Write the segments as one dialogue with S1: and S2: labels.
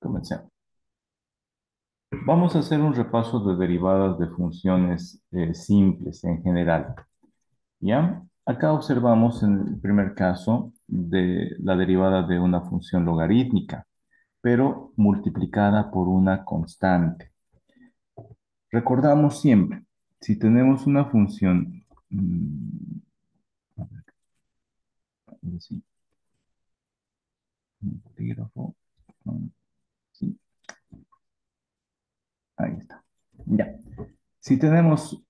S1: Comencemos. Vamos a hacer un repaso de derivadas de funciones simples en general. ¿Ya? Acá observamos en el primer caso de la derivada de una función logarítmica, pero multiplicada por una constante. Recordamos siempre, si tenemos una función, sí, un polígrafo, sí, ahí está. Ya. Si tenemos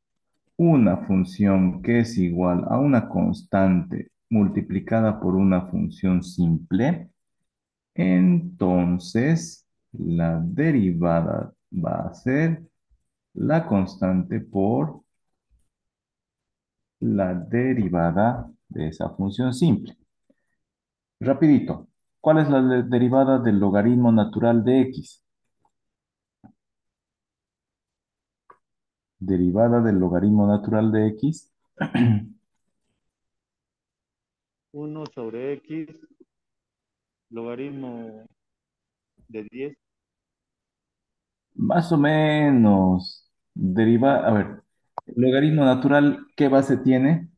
S1: una función que es igual a una constante multiplicada por una función simple, entonces la derivada va a ser la constante por la derivada de esa función simple. Rapidito, ¿cuál es la derivada del logaritmo natural de x? Derivada del logaritmo natural de x.
S2: Uno sobre X, logaritmo de 10.
S1: Más o menos. A ver, logaritmo natural, ¿qué base tiene?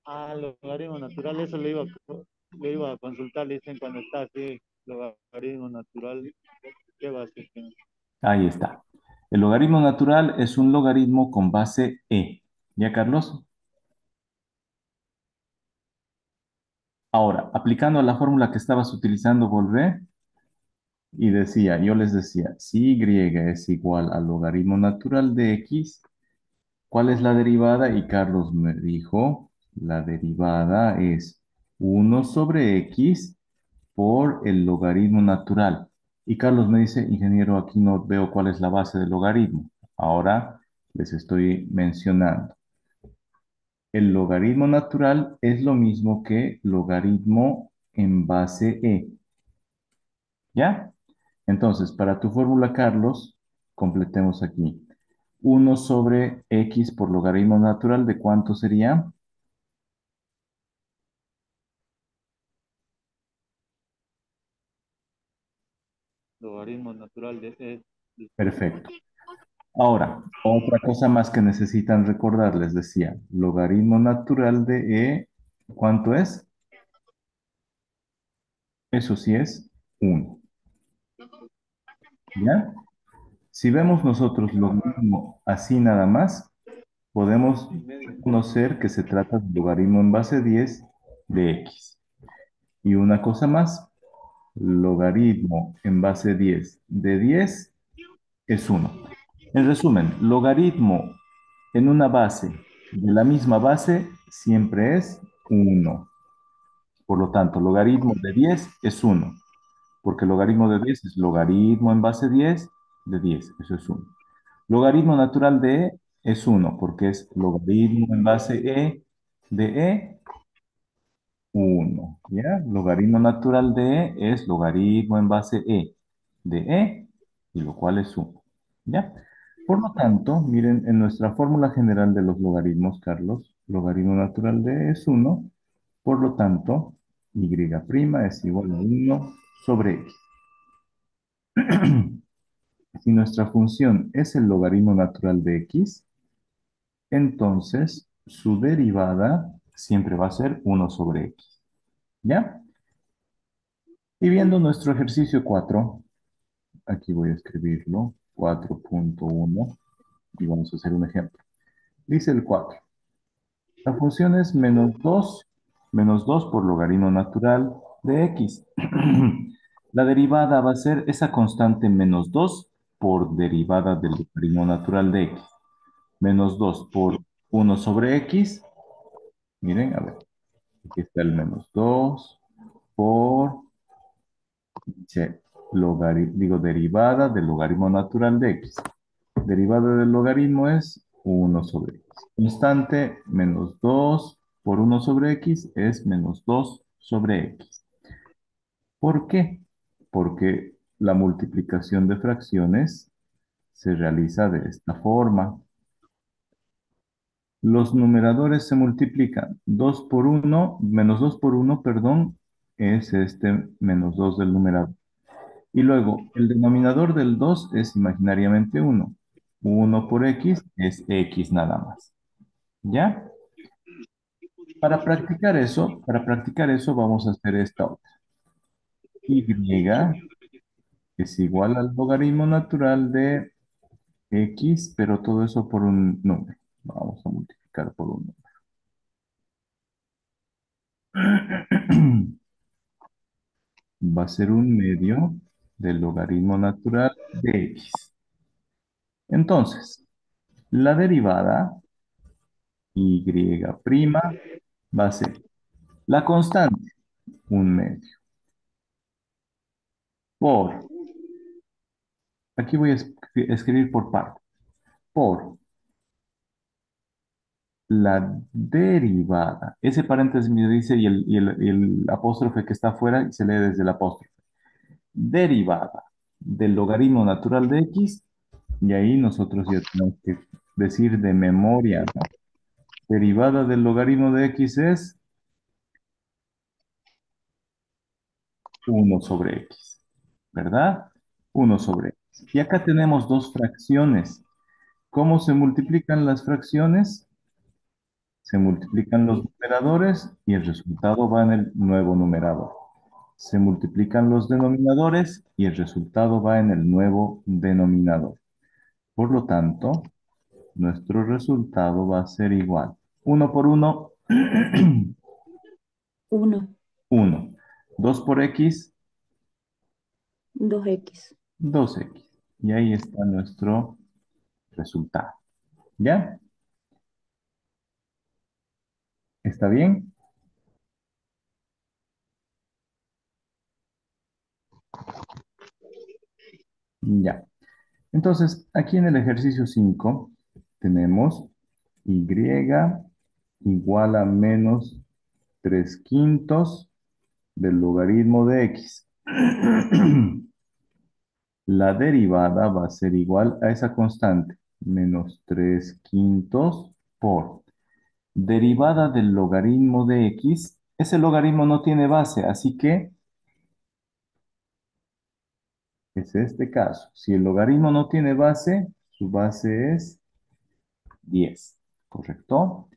S2: Logaritmo natural, eso le iba a consultar, le dicen cuando está así, logaritmo natural, ¿qué va a ser?
S1: Ahí está. El logaritmo natural es un logaritmo con base e. ¿Ya, Carlos? Ahora, aplicando la fórmula que estabas utilizando, volvé y yo les decía, si y es igual al logaritmo natural de x, ¿cuál es la derivada? Y Carlos me dijo, la derivada es uno sobre x por el logaritmo natural. Y Carlos me dice, ingeniero, aquí no veo cuál es la base del logaritmo. Ahora les estoy mencionando. El logaritmo natural es lo mismo que logaritmo en base e. ¿Ya? Entonces, para tu fórmula, Carlos, completemos aquí. Uno sobre x por logaritmo natural, ¿de cuánto sería?
S2: Logaritmo natural de ese, disculpe.
S1: Perfecto. Ahora, otra cosa más que necesitan recordar, les decía, logaritmo natural de e, ¿cuánto es? Eso sí es 1. ¿Ya? Si vemos nosotros lo mismo así nada más, podemos
S2: Y medio.
S1: conocer que se trata de logaritmo en base 10 de x. Y una cosa más, logaritmo en base 10 de 10 es 1. En resumen, logaritmo en una base de la misma base siempre es 1. Por lo tanto, logaritmo de 10 es 1, porque logaritmo de 10 es logaritmo en base 10 de 10, eso es 1. Logaritmo natural de e es 1, porque es logaritmo en base e de e, 1. ¿Ya? Logaritmo natural de e es logaritmo en base e de e, y lo cual es 1. ¿Ya? Por lo tanto, miren, en nuestra fórmula general de los logaritmos, Carlos, logaritmo natural de e es 1, por lo tanto, y' es igual a 1 sobre x. Si nuestra función es el logaritmo natural de x, entonces su derivada siempre va a ser 1 sobre x. ¿Ya? Y viendo nuestro ejercicio 4, aquí voy a escribirlo, 4.1, y vamos a hacer un ejemplo. Dice el 4. La función es menos 2 por logaritmo natural de x. La derivada va a ser esa constante menos 2 por derivada del logaritmo natural de x. Menos 2 por 1 sobre x. Miren, a ver, aquí está el menos 2 por, derivada del logaritmo natural de x. Derivada del logaritmo es 1 sobre x. Constante menos 2 por 1 sobre x es menos 2 sobre x. ¿Por qué? Porque la multiplicación de fracciones se realiza de esta forma. Los numeradores se multiplican 2 por 1, menos 2 por 1, perdón, es este menos 2 del numerador. Y luego, el denominador del 2 es imaginariamente uno. Uno por x es x nada más. ¿Ya? Para practicar eso vamos a hacer esta otra. Y es igual al logaritmo natural de x, pero todo eso por un número. Vamos a multiplicar por un número. Va a ser un medio del logaritmo natural de x. Entonces, la derivada y' va a ser la constante, un medio, por, aquí voy a escribir por parte, por la derivada. Ese paréntesis me dice y el apóstrofe que está afuera se lee desde el apóstrofe. Derivada del logaritmo natural de x, y ahí nosotros ya tenemos que decir de memoria, ¿no? Derivada del logaritmo de x es uno sobre x, ¿verdad? Uno sobre x. Y acá tenemos dos fracciones. ¿Cómo se multiplican las fracciones? Se multiplican los numeradores y el resultado va en el nuevo numerador. Se multiplican los denominadores y el resultado va en el nuevo denominador. Por lo tanto, nuestro resultado va a ser igual. Uno por uno,
S3: Uno,
S1: uno. Dos por x,
S3: dos x.
S1: 2x. Y ahí está nuestro resultado. ¿Ya? ¿Está bien? Ya. Entonces, aquí en el ejercicio 5 tenemos y igual a menos 3 quintos del logaritmo de x. La derivada va a ser igual a esa constante, menos 3 quintos por derivada del logaritmo de x. Ese logaritmo no tiene base, así que es este caso. Si el logaritmo no tiene base, su base es 10, ¿correcto?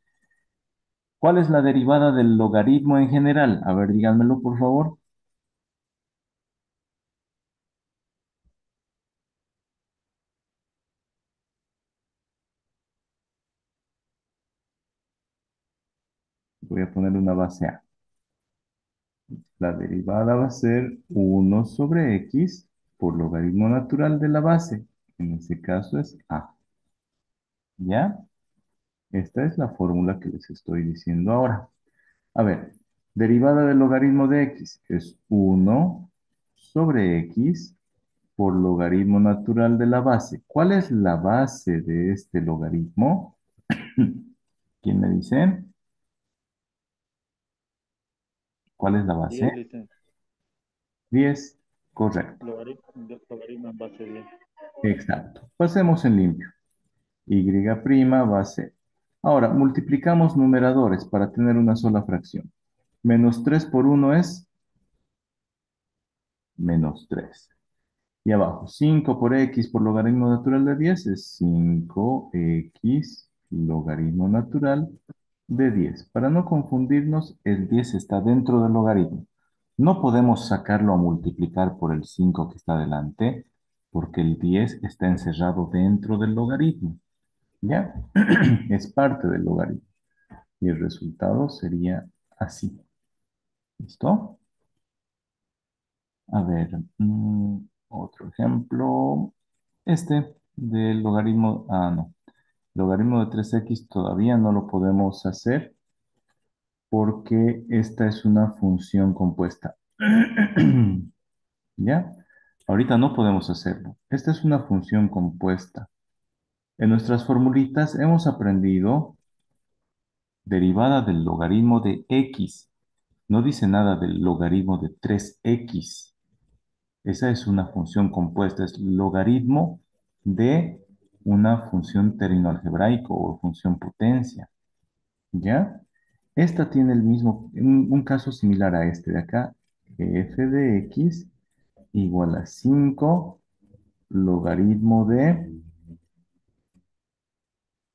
S1: ¿Cuál es la derivada del logaritmo en general? A ver, díganmelo, por favor. Voy a poner una base A. La derivada va a ser uno sobre x por logaritmo natural de la base. En este caso es A. ¿Ya? Esta es la fórmula que les estoy diciendo ahora. A ver, derivada del logaritmo de x es uno sobre x por logaritmo natural de la base. ¿Cuál es la base de este logaritmo? ¿Quién me dice? ¿Cuál es la base?
S2: 10, dicen.
S1: 10. Correcto.
S2: Logaritmo en base 10.
S1: Exacto. Pasemos en limpio. Y' va a ser. Ahora, multiplicamos numeradores para tener una sola fracción. Menos 3 por uno es menos 3. Y abajo, 5 por x por logaritmo natural de 10 es 5x logaritmo natural de 10. Para no confundirnos, el 10 está dentro del logaritmo. No podemos sacarlo a multiplicar por el 5 que está delante, porque el 10 está encerrado dentro del logaritmo. ¿Ya? Es parte del logaritmo. Y el resultado sería así. ¿Listo? A ver, otro ejemplo. Este del logaritmo, no. Logaritmo de 3x todavía no lo podemos hacer porque esta es una función compuesta. ¿Ya? Ahorita no podemos hacerlo. Esta es una función compuesta. En nuestras formulitas hemos aprendido derivada del logaritmo de x. No dice nada del logaritmo de 3x. Esa es una función compuesta, es logaritmo de una función ternilloalgebraico o función potencia. ¿Ya? Esta tiene el mismo, un caso similar a este de acá, que f de x igual a 5 logaritmo de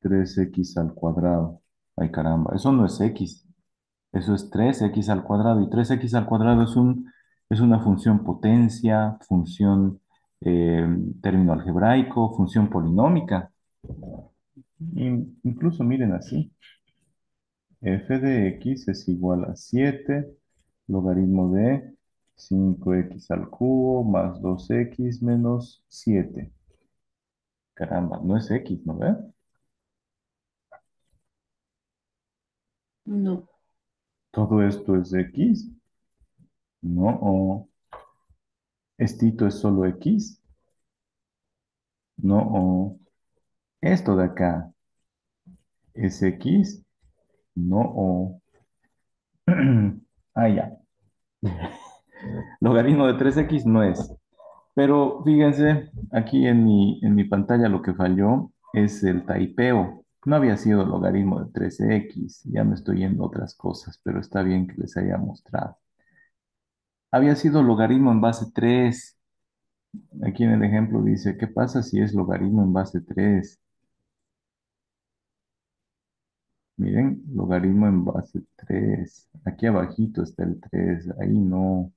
S1: 3x al cuadrado. Ay, caramba, eso no es x, eso es 3x al cuadrado. Y 3x al cuadrado es una función potencia, función término algebraico, función polinómica. Incluso miren así, f de x es igual a 7 logaritmo de 5x al cubo más 2x menos 7. Caramba, no es x, ¿no ve?
S3: No,
S1: Todo esto es x. No, estito es solo x. No, esto de acá es x. No. Ah, ya. Logaritmo de 3x no es. Pero fíjense, aquí en mi pantalla lo que falló es el taipeo. No había sido logaritmo de 13x. Ya me estoy yendo a otras cosas, pero está bien que les haya mostrado. Había sido logaritmo en base 3. Aquí en el ejemplo dice, ¿qué pasa si es logaritmo en base 3? Miren, logaritmo en base 3. Aquí abajito está el 3. Ahí no.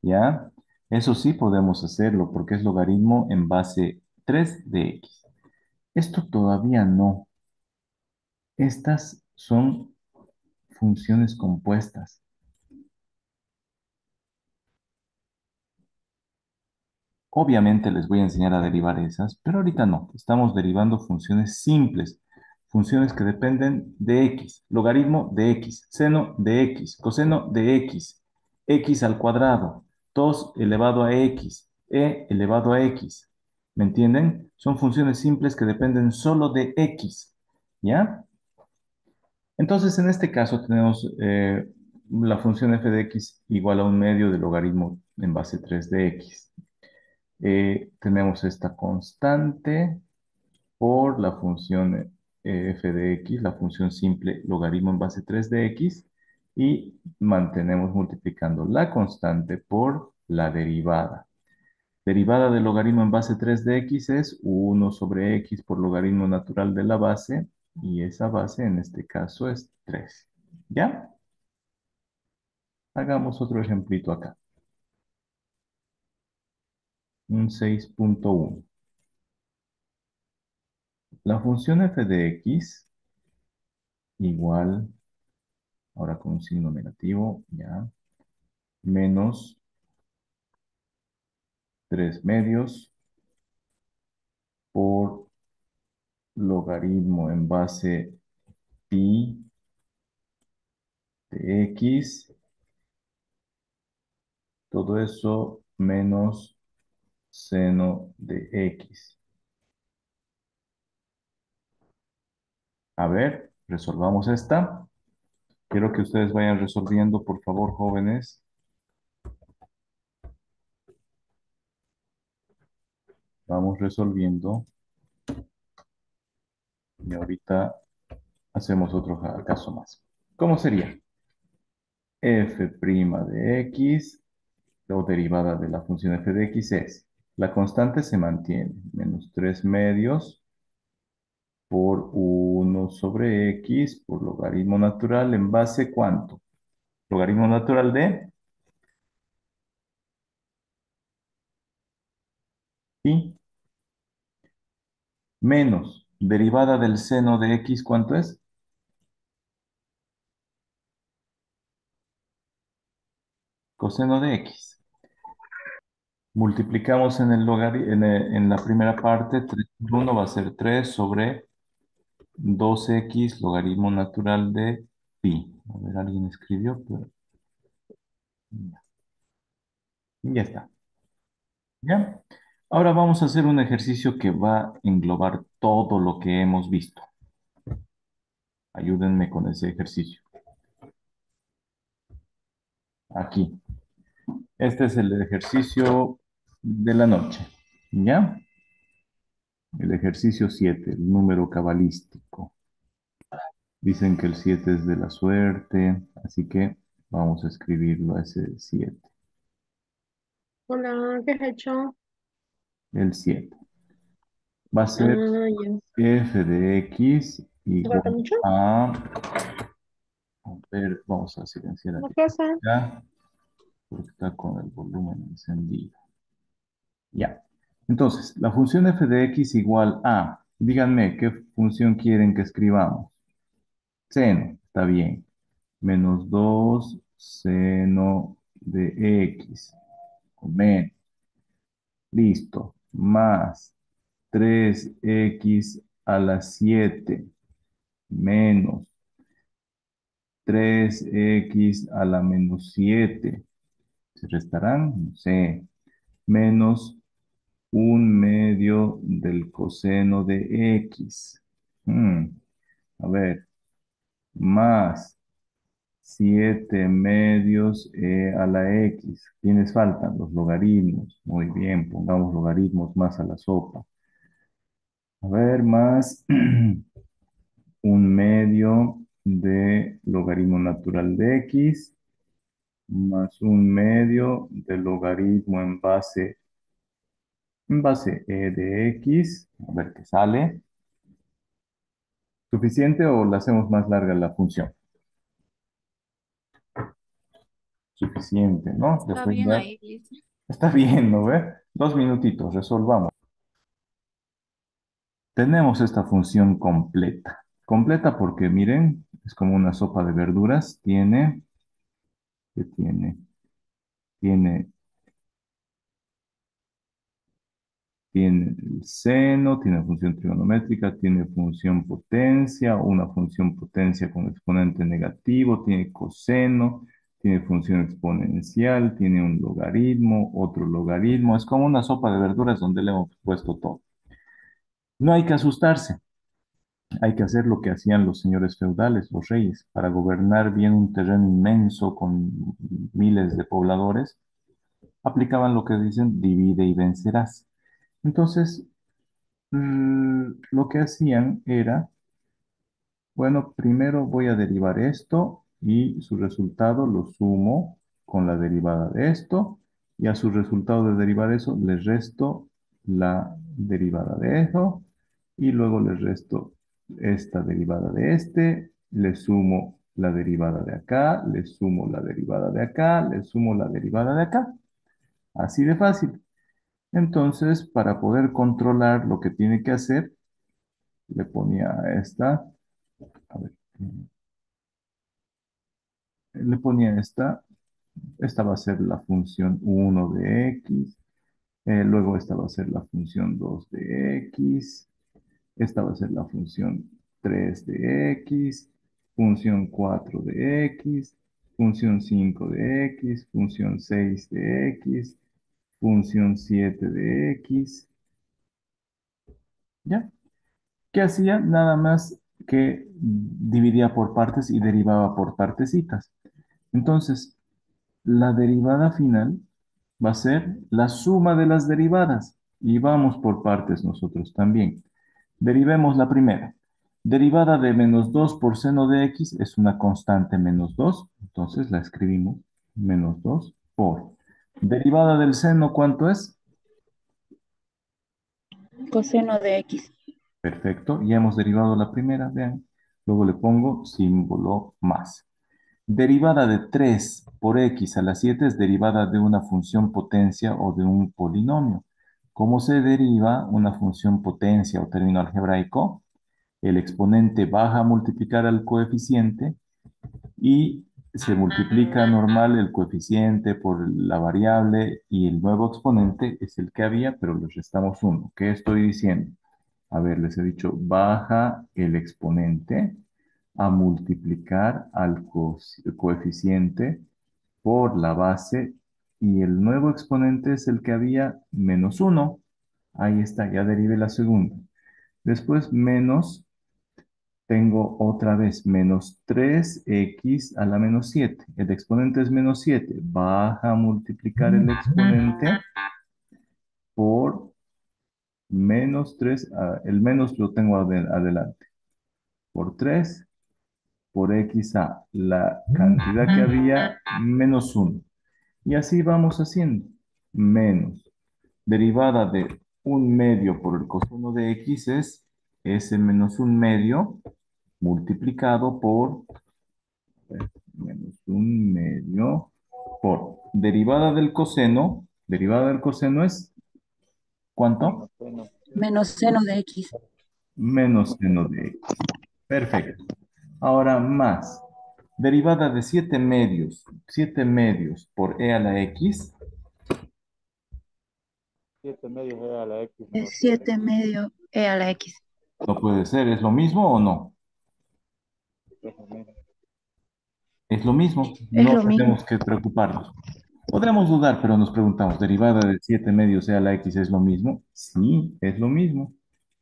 S1: ¿Ya? Eso sí podemos hacerlo porque es logaritmo en base 3 de x. Esto todavía no. Estas son funciones compuestas. Obviamente les voy a enseñar a derivar esas, pero ahorita no. Estamos derivando funciones simples, funciones que dependen de x, logaritmo de x, seno de x, coseno de x, x al cuadrado, 2 elevado a x, e elevado a x. ¿Me entienden? Son funciones simples que dependen solo de x, ¿ya? Entonces, en este caso tenemos la función f de x igual a un medio del logaritmo en base 3 de x. Tenemos esta constante por la función f de x, la función simple logaritmo en base 3 de x, y mantenemos multiplicando la constante por la derivada. Derivada del logaritmo en base 3 de x es 1 sobre x por logaritmo natural de la base, y esa base en este caso es 3. ¿Ya? Hagamos otro ejemplito acá. Un 6.1. La función f de x igual, ahora con un signo negativo, ya, menos 3 medios por logaritmo en base pi de x, todo eso menos seno de x. A ver, resolvamos esta. Quiero que ustedes vayan resolviendo, por favor, jóvenes. Vamos resolviendo. Y ahorita hacemos otro caso más. ¿Cómo sería? F' de x o derivada de la función f de x es, la constante se mantiene, menos 3 medios por 1 sobre x por logaritmo natural en base ¿cuánto? Logaritmo natural de pi menos derivada del seno de x, ¿cuánto es? Coseno de x. Multiplicamos en el en la primera parte, 3 por 1 va a ser 3 sobre 2x logaritmo natural de pi. A ver, alguien escribió, pero ya está. ¿Ya? Ahora vamos a hacer un ejercicio que va a englobar todo lo que hemos visto. Ayúdenme con ese ejercicio. Aquí. Este es el ejercicio de la noche. ¿Ya? El ejercicio 7, el número cabalístico. Dicen que el 7 es de la suerte, así que Vamos a escribirlo a ese 7.
S4: Hola, ¿qué has hecho?
S1: El 7 va a ser
S4: Ah, ya.
S1: f de x
S4: ¿Te falta
S1: igual
S4: mucho?
S1: a ver, vamos a silenciar
S4: ¿Una
S1: aquí
S4: cosa?
S1: ya, porque está con el volumen encendido. Ya. Entonces, la función f de x igual a, díganme, ¿qué función quieren que escribamos? Seno, está bien. Menos 2 seno de x, con menos. Listo. Más 3x a la 7 menos 3x a la menos 7. ¿Se restarán? No sé. Menos un medio del coseno de x. A ver, más 7 medios a la x. ¿Quiénes faltan? Los logaritmos. Muy bien, pongamos logaritmos más a la sopa. A ver, más un medio de logaritmo natural de x, más un medio de logaritmo en base de x. A ver qué sale. ¿Suficiente o la hacemos más larga la función? Suficiente, ¿no?
S3: Está
S1: Después
S3: bien
S1: ya
S3: ahí, listo.
S1: está bien, ¿no ve? 2 minutitos, resolvamos. Tenemos esta función completa. Completa porque, miren, es como una sopa de verduras. ¿Qué tiene? Tiene Tiene el seno, tiene función trigonométrica, tiene función potencia, una función potencia con exponente negativo, tiene coseno, tiene función exponencial, tiene un logaritmo, otro logaritmo. Es como una sopa de verduras donde le hemos puesto todo. No hay que asustarse, hay que hacer lo que hacían los señores feudales, los reyes, para gobernar bien un terreno inmenso con miles de pobladores. Aplicaban lo que dicen divide y vencerás. Entonces, lo que hacían era, bueno, primero voy a derivar esto y su resultado lo sumo con la derivada de esto y a su resultado de derivar eso le resto la derivada de eso y luego le resto esta derivada de este, le sumo la derivada de acá, le sumo la derivada de acá, le sumo la derivada de acá. Así de fácil. Entonces, para poder controlar lo que tiene que hacer, le ponía esta, a ver, le ponía esta va a ser la función 1 de x, luego esta va a ser la función 2 de x, esta va a ser la función 3 de x, función 4 de x, función 5 de x, función 6 de x, función 7 de x, ¿ya? ¿Qué hacía? Nada más que dividía por partes y derivaba por partecitas. Entonces, la derivada final va a ser la suma de las derivadas. Y vamos por partes nosotros también. Derivemos la primera. Derivada de menos 2 por seno de x es una constante menos 2. Entonces la escribimos menos 2 por. Derivada del seno, ¿cuánto es?
S3: Coseno de X.
S1: Perfecto. Ya hemos derivado la primera, vean. Luego le pongo símbolo más. Derivada de 3 por x a la 7 es derivada de una función potencia o de un polinomio. ¿Cómo se deriva una función potencia o término algebraico? El exponente baja a multiplicar al coeficiente y se multiplica normal el coeficiente por la variable y el nuevo exponente es el que había, pero le restamos uno. ¿Qué estoy diciendo? A ver, les he dicho, baja el exponente a multiplicar al coeficiente por la base y el nuevo exponente es el que había menos uno. Ahí está, ya derivé la segunda. Después menos, tengo otra vez menos 3x a la menos 7. El exponente es menos 7. Baja a multiplicar el exponente por menos 3. El menos lo tengo adelante. Por 3 por xa, la cantidad que había menos uno. Y así vamos haciendo. Menos. Derivada de un medio por el coseno de x es s menos un medio multiplicado por menos un medio por derivada del coseno es ¿cuánto?
S2: Menos seno.
S3: Menos seno de X.
S1: Menos seno de x. Perfecto. Ahora más. Derivada de 7 medios por e a la x,
S2: 7 medios era la X
S3: Es
S2: por
S3: 7 medio E a la X.
S1: no puede ser, ¿es lo mismo o no?
S2: más o menos.
S1: Es lo mismo,
S3: Es
S1: no
S3: lo mismo.
S1: tenemos que preocuparnos. Podremos dudar, pero nos preguntamos, ¿derivada de 7 medios e a la x es lo mismo? Sí, es lo mismo.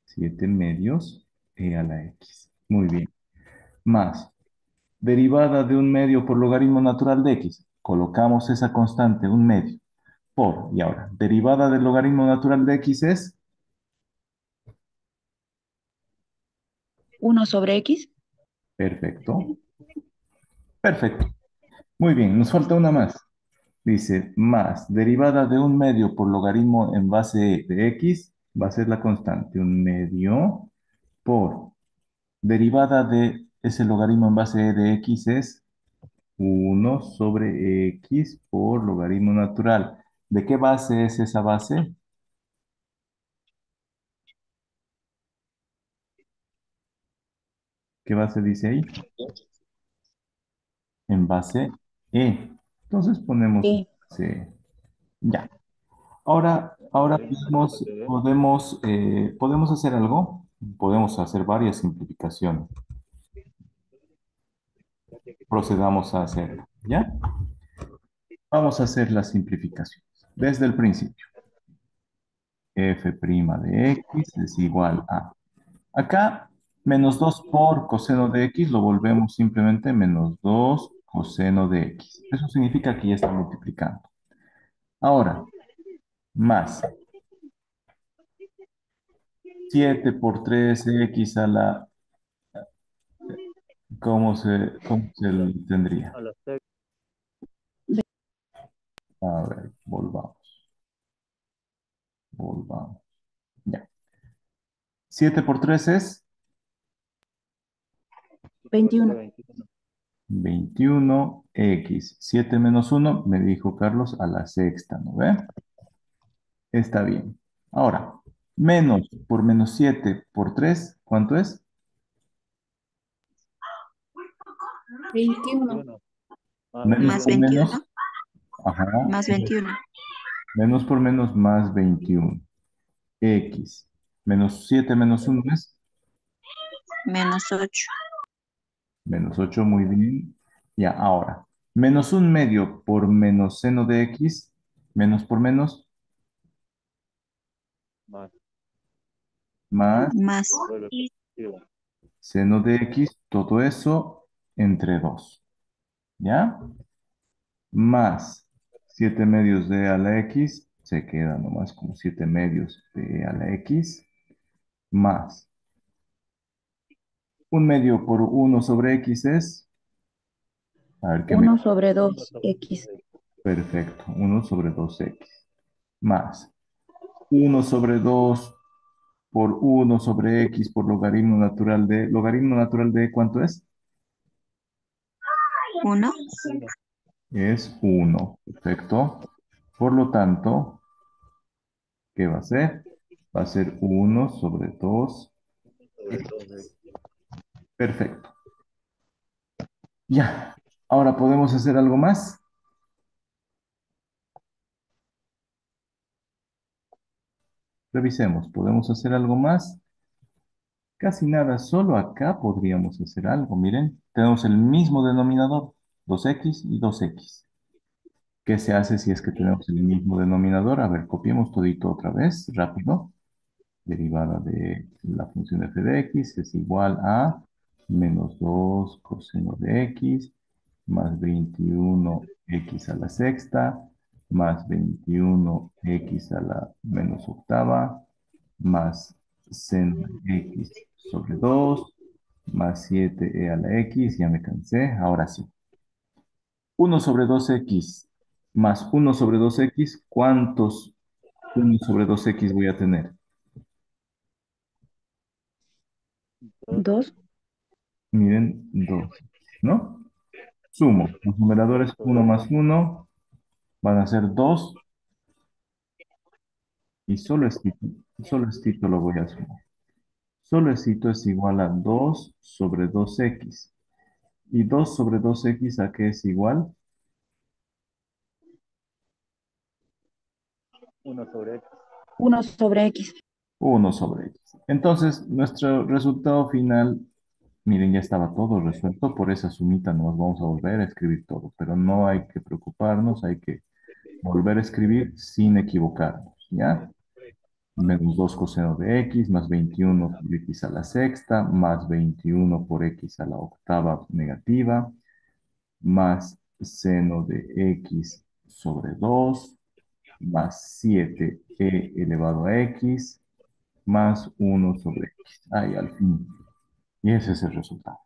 S1: 7 medios e a la x. Muy bien. Más, derivada de un medio por logaritmo natural de x. Colocamos esa constante, un medio, por, y ahora, derivada del logaritmo natural de x es,
S3: 1 sobre X.
S1: perfecto, perfecto. Muy bien, nos falta una más. Dice, más, derivada de un medio por logaritmo en base de x, va a ser la constante, un medio por derivada de ese logaritmo en base de x es uno sobre x por logaritmo natural. ¿De qué base es esa base? ¿Qué base dice ahí? En base e. Entonces ponemos
S3: Sí.
S1: base E. Ya. Ahora
S2: Logaritmo de BCD.
S1: podemos hacer algo. Podemos hacer varias simplificaciones. Procedamos a hacerlo. ¿Ya? Vamos a hacer las simplificaciones. Desde el principio. F' de x es igual a. Acá, menos 2 por coseno de x lo volvemos simplemente menos 2 coseno de x. Eso significa que ya está multiplicando. Ahora, más 7 por 3x a la. ¿Cómo se
S2: A la,
S1: tendría?
S2: a la sexta.
S1: A ver, volvamos. Ya. 7 por 3 es
S3: 21.
S2: 21.
S1: 21x. 7 menos uno me dijo Carlos, a la sexta, ¿no ve? Está bien. Ahora, menos por menos 7 por 3, ¿cuánto es?
S3: 21.
S2: 21. Más
S1: Menos
S4: Más
S1: por
S2: 21.
S1: menos,
S4: 21,
S1: ajá,
S4: más 21,
S1: menos por menos más 21. X. Menos 7 menos uno es
S4: menos 8,
S1: menos 8, muy bien. Ya, ahora, menos un medio por menos seno de x, menos por menos,
S2: Más.
S1: más
S4: más
S2: Vuelve positivo.
S1: seno de x, todo eso entre 2. ¿Ya? Más 7 medios de a la x, se queda nomás como 7 medios de a la x, más un medio por uno sobre x es, a ver qué me.
S3: 1 sobre
S2: 1
S3: 2
S2: sobre
S3: X.
S2: 6.
S1: Perfecto, uno sobre 2x, más uno sobre 2 por uno sobre x por logaritmo natural de ¿cuánto es?
S4: 1,
S2: 1
S1: Es uno, perfecto. Por lo tanto, ¿qué va a ser? Va a ser uno sobre 2.
S2: sobre 2.
S1: Perfecto. Ya. Ahora podemos hacer algo más. Revisemos. ¿Podemos hacer algo más? Casi nada. Solo acá podríamos hacer algo. Miren, tenemos el mismo denominador. 2x y 2x. ¿Qué se hace si es que tenemos el mismo denominador? A ver, copiemos todito otra vez, rápido. Derivada de la función f de x es igual a menos 2 coseno de x más 21x a la sexta más 21x a la menos octava más seno de x sobre 2 más 7e a la x, ya me cansé, ahora sí. 1/2x más 1/2x, ¿cuántos 1/2x voy a tener?
S3: 2.
S1: Miren, 2, ¿no? Sumo. Los numeradores 1 más 1 van a ser 2 y solo estito lo voy a sumar. Solo estito es igual a 2/2x. ¿Y 2/2x a qué es igual?
S2: 1/x.
S3: 1/x.
S1: 1/x. Entonces, nuestro resultado final, miren, ya estaba todo resuelto. Por esa sumita nos vamos a volver a escribir todo. Pero no hay que preocuparnos, hay que volver a escribir sin equivocarnos, ¿ya? Menos 2 coseno de x, más 21 por x a la sexta, más 21 por x a la octava negativa, más seno de x sobre 2, más 7e elevado a x, más 1/x. Ahí al fin. Y ese es el resultado.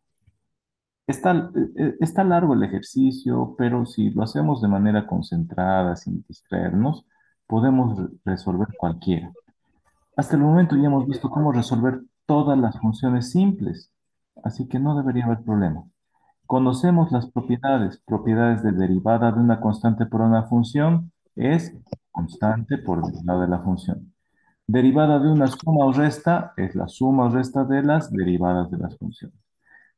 S1: Está largo el ejercicio, pero si lo hacemos de manera concentrada, sin distraernos, podemos resolver cualquiera. Hasta el momento ya hemos visto cómo resolver todas las funciones simples, así que no debería haber problema. Conocemos las propiedades. Propiedades de derivada de una constante por una función es constante por derivada de la función. Derivada de una suma o resta es la suma o resta de las derivadas de las funciones.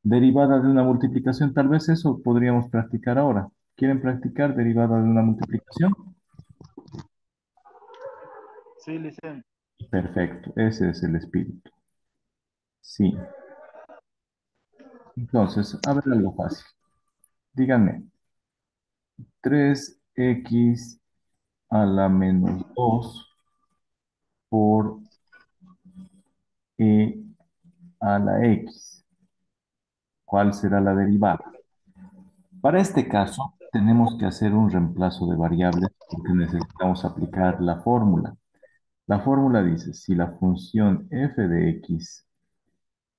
S1: Derivada de una multiplicación, tal vez eso podríamos practicar ahora. ¿Quieren practicar derivada de una multiplicación?
S2: Sí, Licen.
S1: Perfecto, ese es el espíritu. Sí. Entonces, a ver algo fácil. Díganme, 3x a la menos 2 por e a la x. ¿Cuál será la derivada? Para este caso, tenemos que hacer un reemplazo de variables porque necesitamos aplicar la fórmula. La fórmula dice, si la función f de x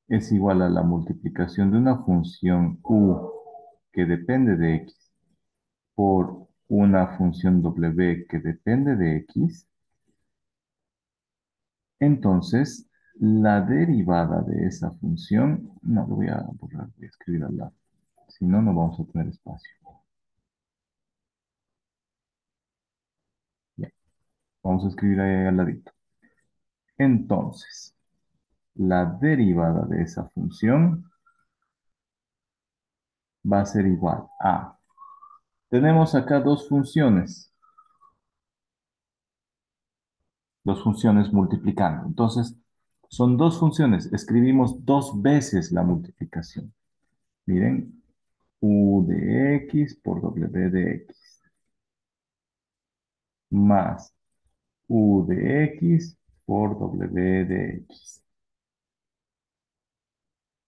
S1: es igual a la multiplicación de una función u que depende de x por una función w que depende de x, entonces la derivada de esa función, no lo voy a borrar, voy a escribir al lado, si no, no vamos a tener espacio. Ya, vamos a escribir ahí al ladito. Entonces, la derivada de esa función va a ser igual a... Tenemos acá dos funciones multiplicando. Entonces, son dos funciones. Escribimos dos veces la multiplicación. Miren, u de x por w de x más u de x por w de x.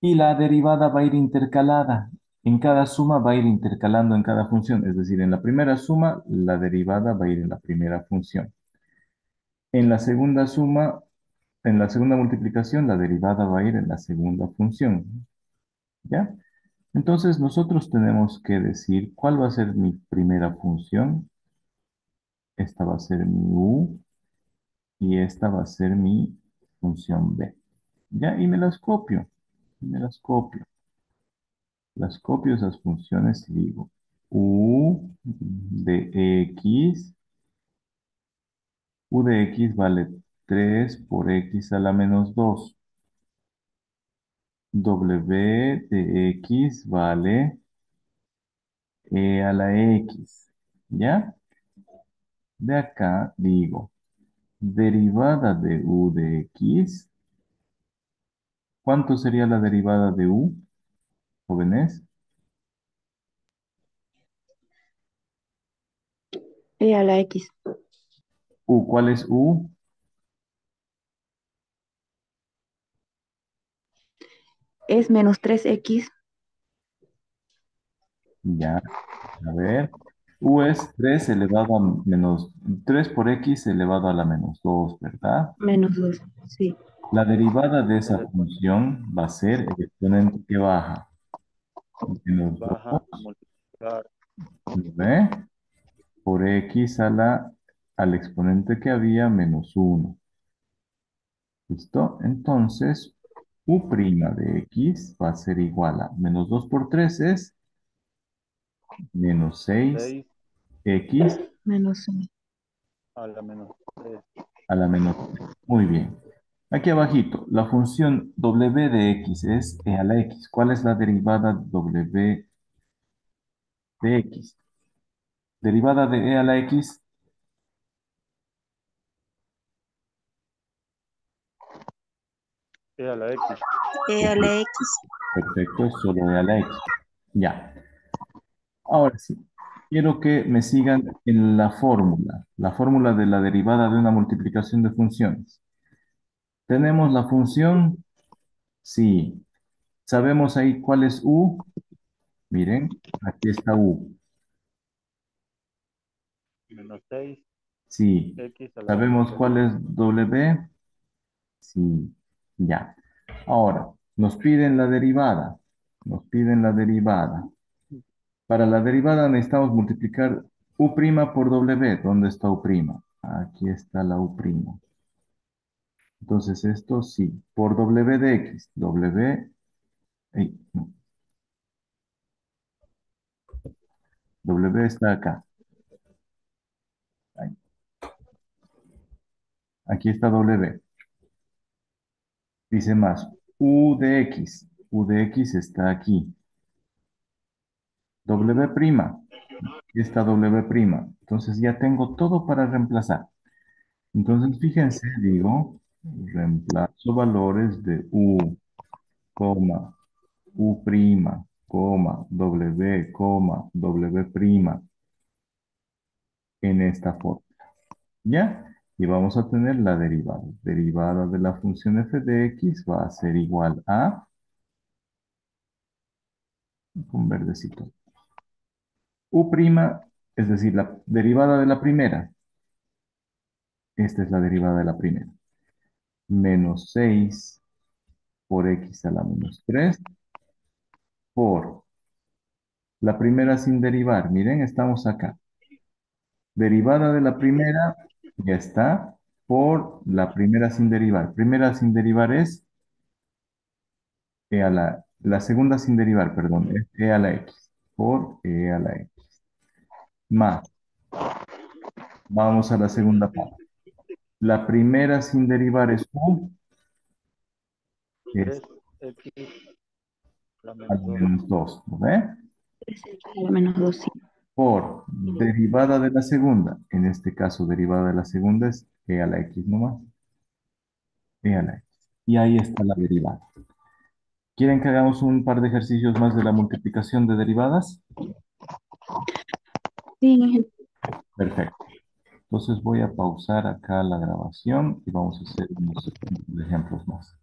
S1: Y la derivada va a ir intercalada. En cada suma va a ir intercalando en cada función. Es decir, en la primera suma, la derivada va a ir en la primera función. En la segunda suma, en la segunda multiplicación, la derivada va a ir en la segunda función. ¿Ya? Entonces, nosotros tenemos que decir cuál va a ser mi primera función. Esta va a ser mi u y esta va a ser mi función b. ¿Ya? Y me las copio. Me las copio. Las copio esas funciones y digo u de x. U de x vale 3 por x a la menos 2. W de x vale e a la x. ¿Ya? De acá digo, derivada de u de x. ¿Cuánto sería la derivada de u, jóvenes?
S3: E a la x.
S1: U, ¿cuál es u?
S3: Es menos 3x.
S1: Ya, a ver. U es 3 elevado a menos 3 por x elevado a la menos 2, ¿verdad?
S3: Menos 2. Sí.
S1: La derivada de esa función va a ser el exponente que baja. Menos
S2: Baja
S1: 2,
S2: a multiplicar
S1: ¿lo ve? Por x al exponente que había menos 1. ¿Listo? Entonces, u' de x va a ser igual a menos 2 por 3 es menos 6x
S3: Menos 1.
S2: a la menos 3.
S1: a la menos 3. Muy bien. Aquí abajito, la función w de x es e a la x. ¿Cuál es la derivada de w de x? Derivada de e a la x,
S2: A la X.
S4: E a la X.
S1: perfecto, es solo e a la x. Ya. Ahora sí, quiero que me sigan en la fórmula de la derivada de una multiplicación de funciones. Tenemos la función, sí. ¿Sabemos ahí cuál es u? Miren, aquí está u.
S2: Menos 6
S1: Sí.
S2: X a la menos
S1: ¿Sabemos
S2: 3.
S1: cuál es w? Sí. Ya. Ahora, nos piden la derivada. Nos piden la derivada. Para la derivada necesitamos multiplicar u' por w. ¿Dónde está u'? Aquí está la u'. Entonces esto sí, por w de x. No, w está acá. Ahí. Aquí está w. Dice más, u de x. U de x está aquí. W'. Aquí está w'. Entonces ya tengo todo para reemplazar. Entonces fíjense, digo, reemplazo valores de u, coma, u', coma, w', en esta forma. ¿Ya? Y vamos a tener la derivada. Derivada de la función f de x va a ser igual a, con verdecito, u', es decir, la derivada de la primera. Esta es la derivada de la primera. Menos 6 por x a la menos 3 por la primera sin derivar. Miren, estamos acá. Derivada de la primera, ya está, por la primera sin derivar. Primera sin derivar es la segunda sin derivar, perdón, es e a la x, por e a la x. Más, vamos a la segunda parte. La primera sin derivar es u, es
S2: 3X a la
S1: a la
S2: menos 2.
S1: menos 2, ¿no ve?
S3: 3x a la menos 2, sí.
S1: Por derivada de la segunda, en este caso derivada de la segunda es e a la x nomás, e a la x. Y ahí está la derivada. ¿Quieren que hagamos un par de ejercicios más de la multiplicación de derivadas?
S3: Sí,
S1: Perfecto. Entonces voy a pausar acá la grabación y vamos a hacer unos ejemplos más.